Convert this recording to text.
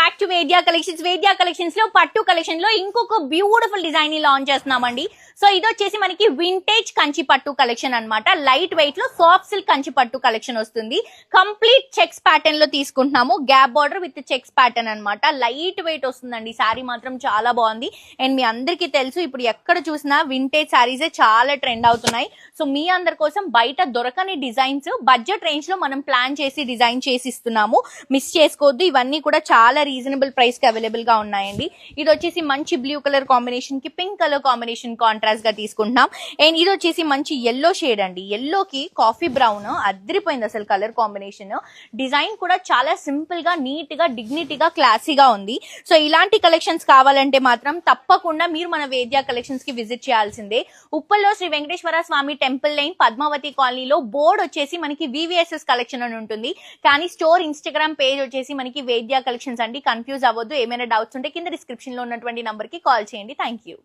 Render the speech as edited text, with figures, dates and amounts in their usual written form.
Back to Vedya collections. Vedya collections లో పట్టు collection లో ఇంకొక బ్యూటిఫుల్ డిజైన్ ని లాంచ్ చేస్తున్నామండి. సో ఇది వచ్చేసి మనకి వింటేజ్ కంచి పట్టు కలెక్షన్ అన్నమాట. లైట్ వెయిట్ లో సాఫ్ట్ సిల్క్ కంచి పట్టు కలెక్షన్ వస్తుంది. కంప్లీట్ చెక్స్ ప్యాటర్న్ లో తీసుకుంటున్నాము. Gap border with checks pattern అన్నమాట. లైట్ వెయిట్ వస్తుందండి. శారీ మాత్రం చాలా బాగుంది. అండ్ మీ అందరికీ తెలుసు ఇప్పుడు ఎక్కడ చూసినా వింటేజ్ శారీసే చాలా ట్రెండ్ అవుతున్నాయి. సో మీ అందరి కోసం బయట దొరకని డిజైన్స్ బడ్జెట్ రేంజ్ లో మనం ప్లాన్ చేసి డిజైన్ చేసి ఇస్తున్నాము. మిస్ చేసుకోవద్దు. ఇవన్నీ కూడా చాలా రీజనబుల్ ప్రైస్ కి అవైలబుల్ గా ఉన్నాయండి. ఇది వచ్చేసి మంచి బ్లూ కలర్ కాంబినేషన్ కి పింక్ కలర్ కాంబినేషన్ కాంట్రాస్ట్ గా తీసుకుంటున్నాం. అండ్ ఇది వచ్చేసి మంచి ఎల్లో షేడ్ అండి. ఎల్లో కి కాఫీ బ్రౌన్ అదిరిపోయింది అసలు కలర్ కాంబినేషన్. డిజైన్ కూడా చాలా సింపుల్ గా నీట్ గా డిగ్నిటీగా క్లాసీగా ఉంది. సో ఇలాంటి కలెక్షన్స్ కావాలంటే మాత్రం తప్పకుండా మీరు మన వేద్యా కలెక్షన్స్ కి విజిట్ చేయాల్సిందే. ఉప్పల్లో శ్రీ వెంకటేశ్వర స్వామి టెంపుల్ లైన్ పద్మావతి కాలనీలో బోర్డ్ వచ్చేసి మనకి వివిఎస్ఎస్ కలెక్షన్ అని ఉంటుంది. కానీ స్టోర్ ఇన్స్టాగ్రామ్ పేజ్ వచ్చేసి మనకి వేద్యా కలెక్షన్స్ అండి. కన్ఫ్యూజ్ అవ్వద్దు. ఏమైనా డౌట్స్ ఉంటే కింద డిస్క్రిప్షన్ లో ఉన్నటువంటి నంబర్ కి కాల్ చేయండి. Thank you.